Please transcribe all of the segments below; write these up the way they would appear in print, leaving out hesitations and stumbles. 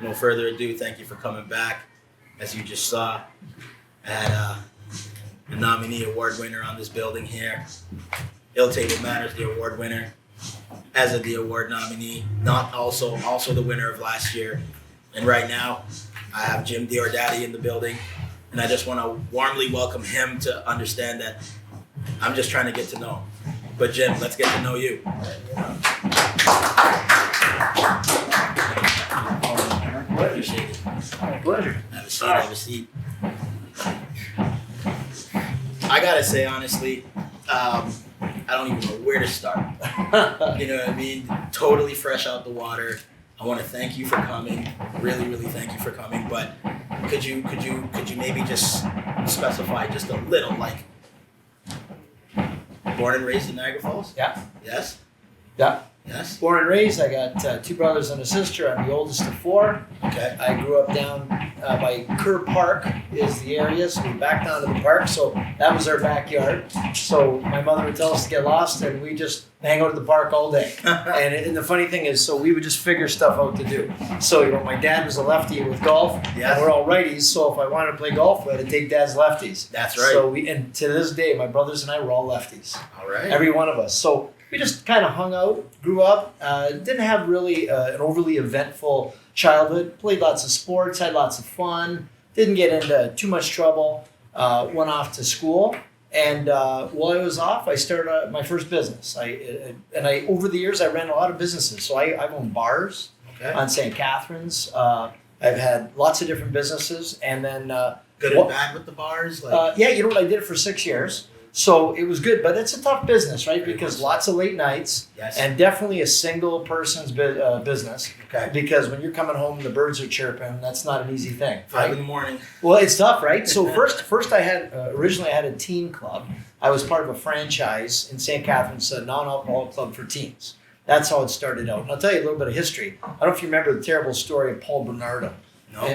no further ado, thank you for coming back. As you just saw, I had the nominee award winner on this building here. Ill Table Manners, the award winner. As the award nominee, not also the winner of last year. And right now, I have Jim Diodati in the building. And I just want to warmly welcome him to understand that I'm just trying to get to know him. But Jim, let's get to know you. Appreciate it. My pleasure. Have a seat. I gotta say, honestly, I don't even know where to start. You know what I mean? Totally fresh out the water. I want to thank you for coming. Really, really thank you for coming. But could you maybe just specify just a little, like, born and raised in Niagara Falls? Yeah. Yes. Yeah. Yes. Born and raised. I got 2 brothers and a sister. I'm the oldest of 4. Okay. I grew up down by Kerr Park is the area, so we backed down to the park. So that was our backyard. So my mother would tell us to get lost, and we just hang out at the park all day. And the funny thing is, so we would just figure stuff out to do. So, you know, my dad was a lefty with golf, Yes. and we're all righties. So if I wanted to play golf, we had to take Dad's lefties. That's right. So and to this day, my brothers and I were all lefties. All right. Every one of us. So we just kind of hung out, grew up, didn't have really an overly eventful childhood, played lots of sports, had lots of fun, didn't get into too much trouble, went off to school. And while I was off, I started my first business. Over the years, I ran a lot of businesses. So I've owned bars on St. Catharines. I've had lots of different businesses. And then... Good and bad with the bars? Yeah, you know what? I did it for 6 years. So it was good, but it's a tough business, right? Because lots of late nights, Yes. and definitely a single person's business. Okay. Because when you're coming home, the birds are chirping. That's not an easy thing. 5 in the morning. Well, it's tough, right? So first I had originally I had a teen club. I was part of a franchise in St. Catharines, a non-alcoholic club for teens. That's how it started out. And I'll tell you a little bit of history. I don't know if you remember the terrible story of Paul Bernardo. No.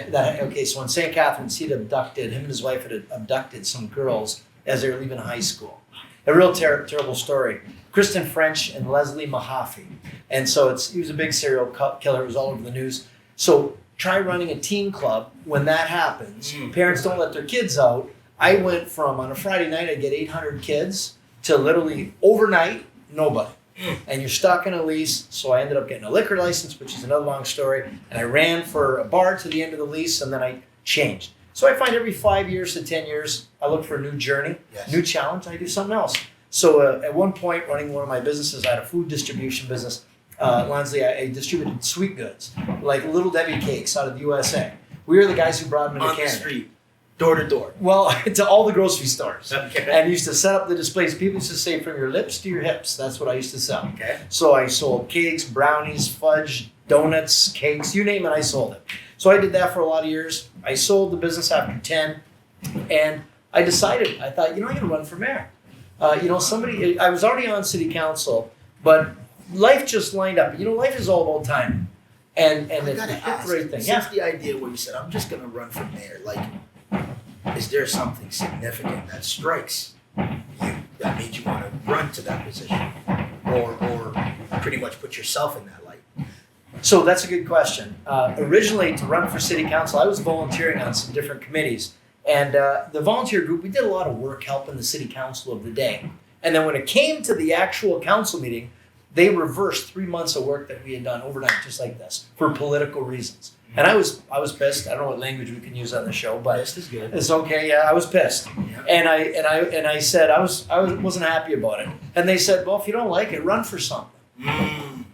So in St. Catharines, him and his wife had abducted some girls as they were leaving high school. A real terrible story. Kristen French and Leslie Mahaffey. And so he was a big serial killer. It was all over the news. So try running a teen club when that happens. Parents don't let their kids out. I went from, on a Friday night, I'd get 800 kids to literally overnight, nobody. And you're stuck in a lease. So I ended up getting a liquor license, which is another long story. And I ran for a bar to the end of the lease, and then I changed. So I find every 5 years to 10 years, I look for a new journey, new challenge, I do something else. So at one point, running one of my businesses, I had a food distribution business. Lonsley, I distributed sweet goods, like Little Debbie cakes out of the USA. We were the guys who brought them into Canada. On the street, door to door. Well, to all the grocery stores. Okay. And used to set up the displays. People used to say, from your lips to your hips. That's what I used to sell. Okay. So I sold cakes, brownies, fudge, donuts, cakes, you name it, I sold it. So I did that for a lot of years. I sold the business after 10, and I decided, I thought, I'm going to run for mayor. I was already on city council, but life just lined up. Life is all about timing. And it's a great thing. Since the idea where you said, I'm just going to run for mayor, is there something significant that strikes you that made you want to run to that position? Or pretty much put yourself in that light? So that's a good question. Originally, to run for city council, I was volunteering on some different committees. And the volunteer group, we did a lot of work helping the city council of the day. And then when it came to the actual council meeting, they reversed 3 months of work that we had done overnight, just like this, for political reasons. And I was pissed. I don't know what language we can use on the show, but Pissed is good. It's okay. Yeah, I was pissed, Yeah. and I said I wasn't happy about it. And they said, well, if you don't like it, run for something.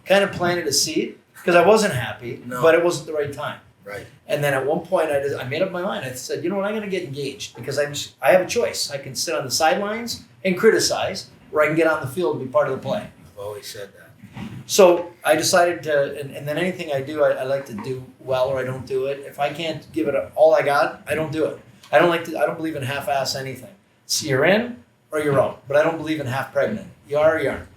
Kind of planted a seed because I wasn't happy, but it wasn't the right time. Right. And then at one point, I made up my mind. I said, you know what, I'm going to get engaged because I have a choice. I can sit on the sidelines and criticize, or I can get on the field and be part of the play. I've always said that. So I decided to, and then anything I do, I like to do well, or I don't do it. If I can't give it all I got, I don't do it. I don't believe in half-ass anything. So you're in or you're out, but I don't believe in half pregnant. You are or you aren't,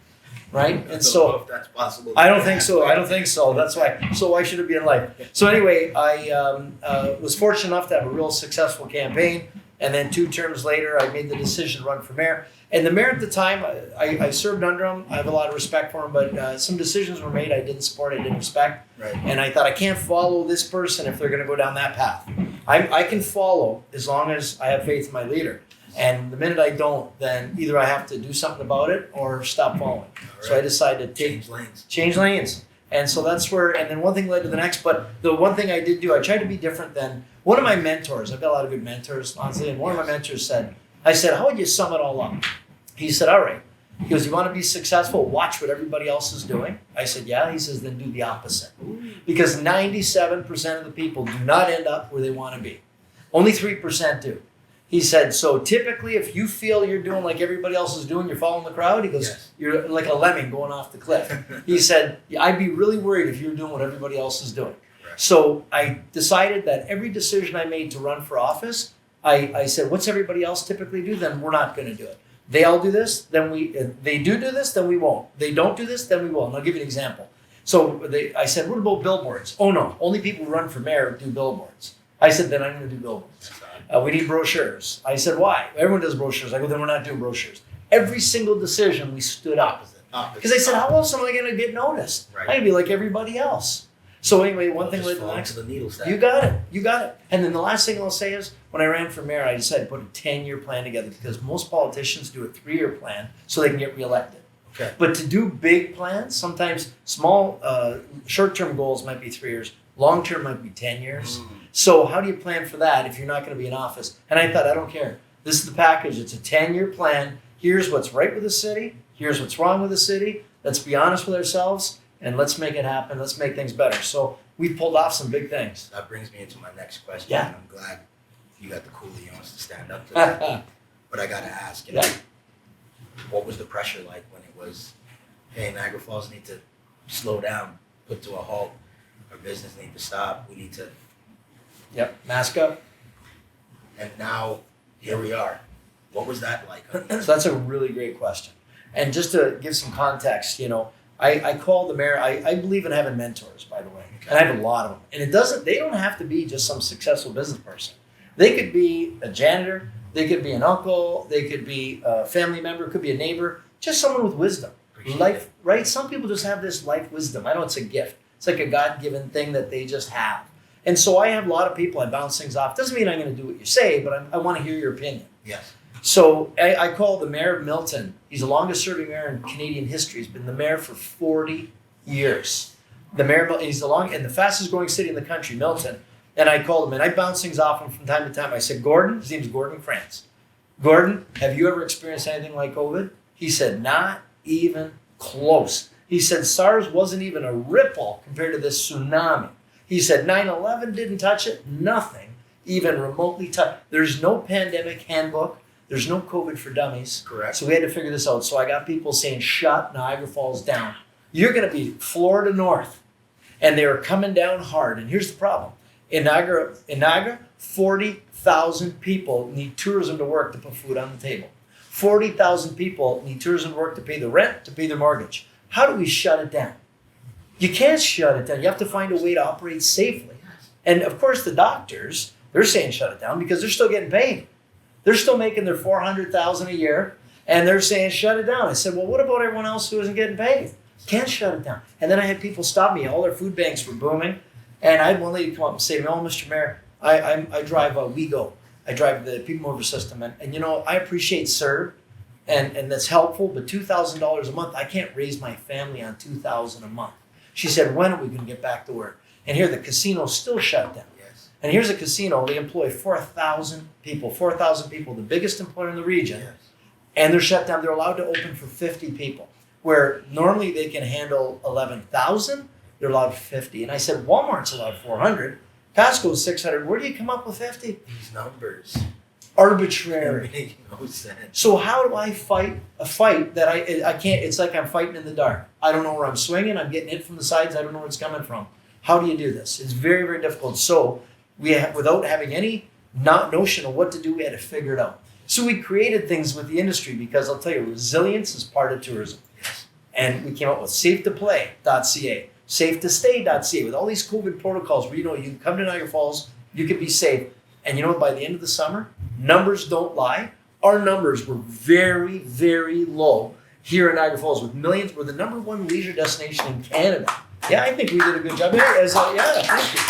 right? I And don't know so if that's possible. I don't think so. That's why. So why should it be in life? So anyway, I was fortunate enough to have a real successful campaign, And then 2 terms later, I made the decision to run for mayor. And the mayor at the time, I served under him. I have a lot of respect for him, but some decisions were made I didn't support, I didn't respect. Right. And I thought, I can't follow this person if they're going to go down that path. I can follow as long as I have faith in my leader. And the minute I don't, then either I have to do something about it or stop following. Right. So I decided to change lanes. And so that's where, and then one thing led to the next. But the one thing I did do, I tried to be different than one of my mentors. I've got a lot of good mentors, honestly. And one of my mentors said, I said, how would you sum it all up? He said, all right. He goes, you want to be successful? Watch what everybody else is doing. I said, yeah. He says, then do the opposite. Because 97% of the people do not end up where they want to be. Only 3% do. He said, so typically if you feel you're doing like everybody else is doing, you're following the crowd, he goes, Yes. You're like a lemming going off the cliff. He said, I'd be really worried if you're doing what everybody else is doing. Right. So I decided that every decision I made to run for office, I said, what's everybody else typically do? Then we're not going to do it. They all do this, then they do this, then we won't. They don't do this, then we will. And I'll give you an example. So I said, what about billboards? Oh no, only people who run for mayor do billboards. I said, then I'm going to do billboards. We need brochures. I said, why? Everyone does brochures. I go, then we're not doing brochures. Every single decision we stood up. Because I said, how else am I going to get noticed? Right. I'm going to be like everybody else. So anyway, one thing led to the next. The needle stack. You got it. And then the last thing I'll say is, when I ran for mayor, I decided to put a 10-year plan together because most politicians do a 3-year plan so they can get reelected. Okay. But to do big plans, sometimes small, short-term goals might be 3 years. Long-term might be 10 years. So how do you plan for that if you're not going to be in office? And I thought, I don't care. This is the package. It's a 10-year plan. Here's what's right with the city. Here's what's wrong with the city. Let's be honest with ourselves, and let's make it happen. Let's make things better. So we've pulled off some big things. That brings me into my next question. Yeah. And I'm glad you got the coolions to stand up to that. But I got to ask, you know, what was the pressure like when it was, hey, Niagara Falls need to slow down, put to a halt. Our business need to stop. We need to. Yep, mask up. And now, here we are. What was that like? So that's a really great question. And just to give some context, you know, I call the mayor, I believe in having mentors, by the way. Okay. And I have a lot of them. And they don't have to be just some successful business person. They could be a janitor, they could be an uncle, they could be a family member, could be a neighbor, just someone with wisdom. Life, right? Some people just have this life wisdom. I know it's a gift. It's like a God-given thing that they just have. And so I have a lot of people I bounce things off. Doesn't mean I'm going to do what you say, but I want to hear your opinion. Yes. So I call the mayor of Milton. He's the longest serving mayor in Canadian history. He's been the mayor for 40 years. He's the fastest growing city in the country, Milton. And I called him and I bounce things off him from time to time. I said, Gordon, his name's Gordon France. Gordon, have you ever experienced anything like COVID? He said, not even close. He said, SARS wasn't even a ripple compared to this tsunami. He said 9/11 didn't touch it. Nothing even remotely touched. There's no pandemic handbook. There's no COVID for dummies. Correct. So we had to figure this out. So I got people saying, shut Niagara Falls down. You're going to be Florida North. And they were coming down hard. And here's the problem. In Niagara, 40,000 people need tourism to work to put food on the table. 40,000 people need tourism to work to pay the rent, to pay their mortgage. How do we shut it down? You can't shut it down. You have to find a way to operate safely. And of course, the doctors, they're saying shut it down because they're still getting paid. They're still making their $400,000 a year, and they're saying shut it down. I said, well, what about everyone else who isn't getting paid? Can't shut it down. And then I had people stop me. All their food banks were booming, and I had one lady come up and say to me, oh, Mr. Mayor, I drive WeGo. I drive the People Mover system, and you know, I appreciate CERB, and that's helpful, but $2,000 a month, I can't raise my family on $2,000 a month. She said, when are we going to get back to work? And here the casino's still shut down. Yes. And here's a casino, they employ 4,000 people, the biggest employer in the region. Yes. And they're shut down. They're allowed to open for 50 people, where normally they can handle 11,000, they're allowed 50. And I said, Walmart's allowed 400, Costco's 600. Where do you come up with 50? These numbers. Arbitrary. They make no sense. So how do I fight a fight that I can't? It's like I'm fighting in the dark. I don't know where I'm swinging. I'm getting hit from the sides. I don't know where it's coming from. How do you do this? It's very, very difficult. So without having any notion of what to do, we had to figure it out. So we created things with the industry because I'll tell you, resilience is part of tourism. Yes. And we came up with safetoplay.ca, safetostay.ca, with all these COVID protocols where, you know, you can come to Niagara Falls, you can be safe. And you know, by the end of the summer, numbers don't lie. Our numbers were very, very low here in Niagara Falls with millions. We're the number one leisure destination in Canada. Yeah, I think we did a good job. Yeah, thank you.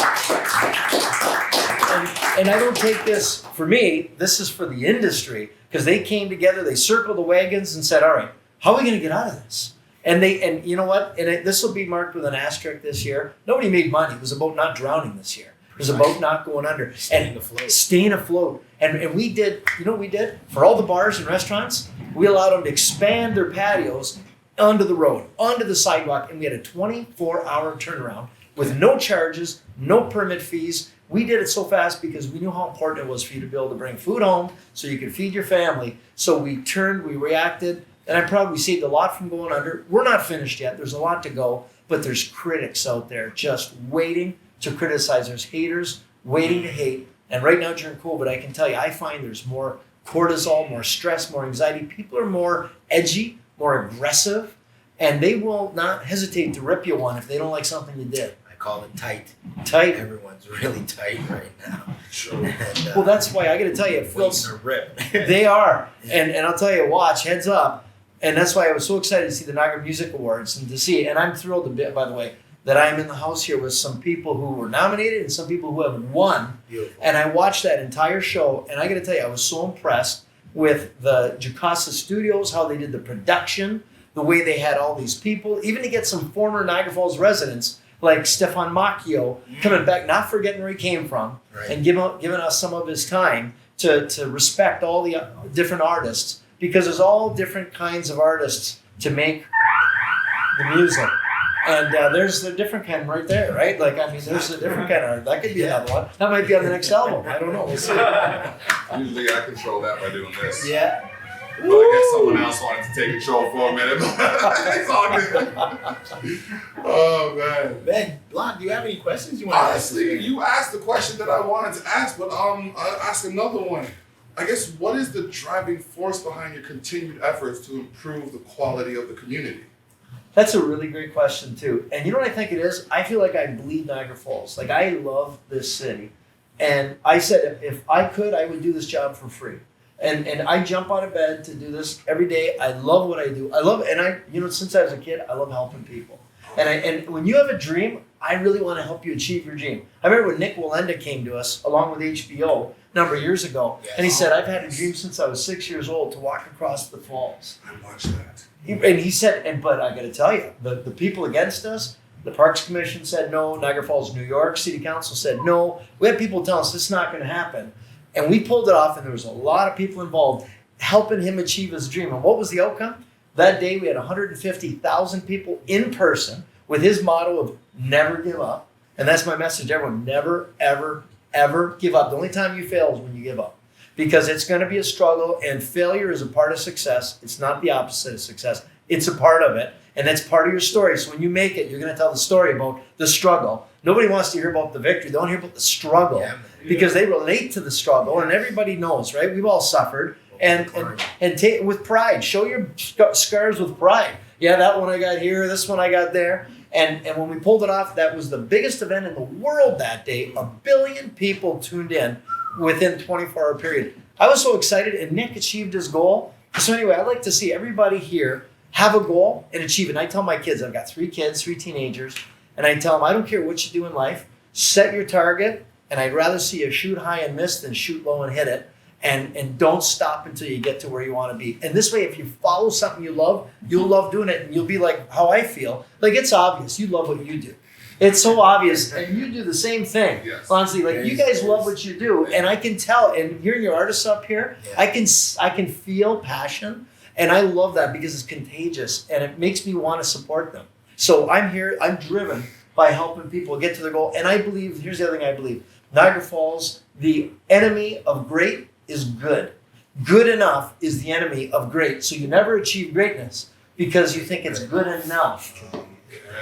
And I don't take this for me. This is for the industry because they came together. They circled the wagons and said, "All right, how are we going to get out of this?" And you know what? And this will be marked with an asterisk this year. Nobody made money. It was about not drowning this year. It was about not going under. Staying afloat. And we did, you know what we did? For all the bars and restaurants, we allowed them to expand their patios onto the road, onto the sidewalk, and we had a 24-hour turnaround with no charges, no permit fees. We did it so fast because we knew how important it was for you to be able to bring food home so you could feed your family. So we reacted, and I'm proud we saved a lot from going under. We're not finished yet. There's a lot to go, but there's critics out there just waiting to criticize. There's haters waiting to hate. And right now during COVID, I can tell you, I find there's more cortisol, more stress, more anxiety. People are more edgy, more aggressive, and they will not hesitate to rip you one if they don't like something you did. I call it tight. Tight. Everyone's really tight right now. Sure. And, Well, that's why I got to tell you, it feels waiting to rip. they are, and I'll tell you, watch, heads up, and that's why I was so excited to see the Niagara Music Awards and to see. And I'm thrilled a bit, by the way, that I'm in the house here with some people who were nominated and some people who have won. Beautiful. And I watched that entire show, and I got to tell you, I was so impressed with the Jacasa Studios, how they did the production, the way they had all these people, even to get some former Niagara Falls residents like Stefan Macchio coming back, not forgetting where he came from, Right. and giving us some of his time to respect all the different artists, because there's all different kinds of artists to make the music. And there's a different kind right there, right? Like, I mean, there's a different kind of art. That could be another one. That might be on the next album. I don't know. We'll see. Usually I control that by doing this. Yeah. But I guess someone else wanted to take control for a minute. It's all good. Oh, man. Ben, Blonde, do you have any questions you want to ask? Honestly, you asked the question that I wanted to ask, but I'll ask another one. I guess, what is the driving force behind your continued efforts to improve the quality of the community? That's a really great question, too. And you know what I think it is? I feel like I bleed Niagara Falls. Like, I love this city. And I said, if I could, I would do this job for free. And I jump out of bed to do this every day. I love what I do. I love, and since I was a kid, I love helping people. And when you have a dream, I really want to help you achieve your dream. I remember when Nick Wallenda came to us, along with HBO, a number of years ago, and he said, I've had a dream since I was 6 years old to walk across the falls. I watched that. He said, but I got to tell you, the people against us, the Parks Commission said no, Niagara Falls, New York City Council said no. We had people tell us this is not going to happen. And we pulled it off, and there was a lot of people involved helping him achieve his dream. And what was the outcome? That day we had 150,000 people in person with his motto of never give up. And that's my message to everyone. Never, ever, ever give up. The only time you fail is when you give up. Because it's going to be a struggle, and failure is a part of success. It's not the opposite of success. It's a part of it, and that's part of your story. So when you make it, you're going to tell the story about the struggle. Nobody wants to hear about the victory. They want to hear about the struggle because they relate to the struggle, and everybody knows, right? We've all suffered. And take it with pride. Show your scars with pride. Yeah, that one I got here, this one I got there. And when we pulled it off, that was the biggest event in the world that day. 1 billion people tuned in within a 24-hour period. I was so excited, and Nick achieved his goal. So anyway, I'd like to see everybody here have a goal and achieve it. And I tell my kids, I've got 3 kids, 3 teenagers, and I tell them, I don't care what you do in life, set your target, and I'd rather see you shoot high and miss than shoot low and hit it. And don't stop until you get to where you want to be. And this way, if you follow something you love, you'll love doing it, and you'll be like how I feel. Like, it's obvious. You love what you do. It's so obvious, and you do the same thing. Yes. Honestly, like, you guys love what you do, and I can tell. And hearing your artists up here, I can feel passion, and I love that because it's contagious, and it makes me want to support them. So I'm here. I'm driven by helping people get to their goal, and I believe. Here's the other thing I believe: Niagara Falls, the enemy of great is good. Good enough is the enemy of great. So you never achieve greatness because you think it's good enough.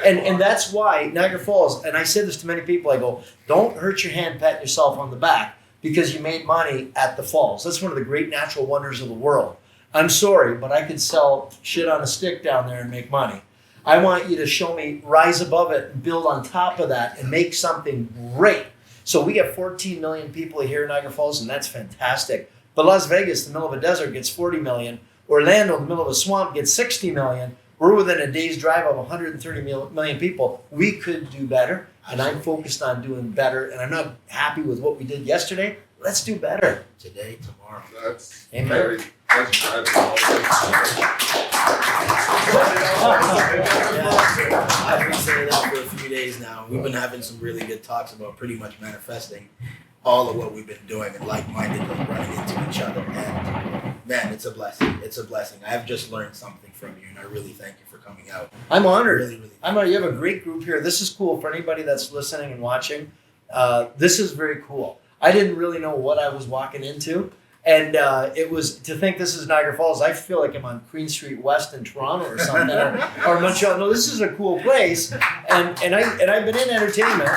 And that's why Niagara Falls, and I say this to many people, I go, don't hurt your hand patting yourself on the back because you made money at the falls. That's one of the great natural wonders of the world. I'm sorry, but I could sell shit on a stick down there and make money. I want you to show me rise above it and build on top of that and make something great. So we have 14 million people here in Niagara Falls, and that's fantastic. But Las Vegas, the middle of a desert, gets 40 million. Orlando, in the middle of a swamp, gets 60 million. We're within a day's drive of 130 million people. We could do better, and I'm focused on doing better. And I'm not happy with what we did yesterday. Let's do better Today, tomorrow. That's Amen. that's driving. I've been saying that for a few days now. We've been having some really good talks about pretty much manifesting all of what we've been doing and like-mindedly running into each other. And man, it's a blessing. It's a blessing. I have just learned something from you, and I really thank you for coming out. I'm honored. Really, really. I'm honored. You have a great group here. This is cool for anybody that's listening and watching. This is very cool. I didn't really know what I was walking into. And it was to think this is Niagara Falls. I feel like I'm on Queen Street West in Toronto or something, or Montreal. No, this is a cool place, and I've been in entertainment.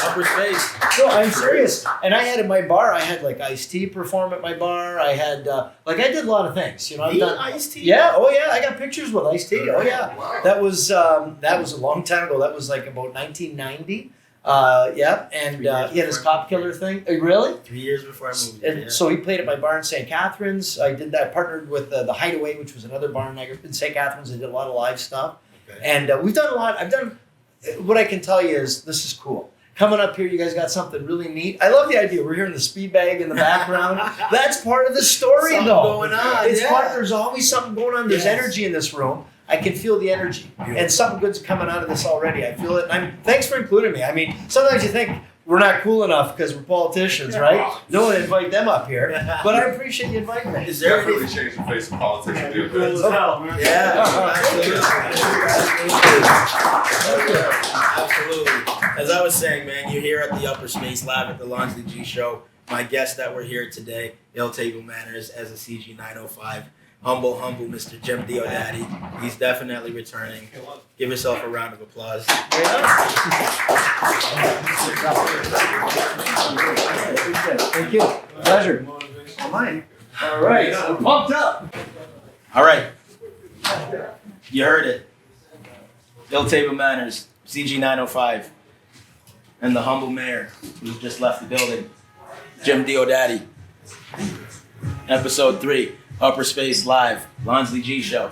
Upper space. No, I'm serious. And I had at my bar, I had like Ice-T perform at my bar. I had I did a lot of things. You know, I've done Ice-T? Yeah. Oh yeah. I got pictures with Ice-T. Oh yeah. Wow. That was a long time ago. That was like about 1990. Yeah, and he had his cop killer thing. Really? 3 years before I moved. And Yeah. so he played at my bar in St. Catharines. I did that, partnered with the Hideaway, which was another bar in St. Catharines. I did a lot of live stuff. Okay. And we've done a lot. I've done, what I can tell you is this is cool. Coming up here, you guys got something really neat. I love the idea. We're hearing the speed bag in the background. That's part of the story, Something though. going on, It's yeah. part, there's always something going on. There's Yes. energy in this room. I can feel the energy. Beautiful. And something good's coming out of this already. I feel it. And thanks for including me. I mean, sometimes you think we're not cool enough because we're politicians, right? No one invite them up here. But I appreciate you inviting me. Is there Definitely anything? changed the face of politics to do Cool as that. hell, man. Yeah, absolutely. As I was saying, man, you're here at the Upper Space Lab at the Lonsley G Show. My guests that were here today, Ill Table Manners as a CG 905. Humble Mr. Jim Diodati. He's definitely returning. Give yourself a round of applause. Thank you. Pleasure. Mine. All right. I'm pumped up. All right. You heard it. Ill Table Manners, CG 905. And the humble mayor who just left the building, Jim Diodati. Episode 3. Upper Space Live, Lonsley G Show.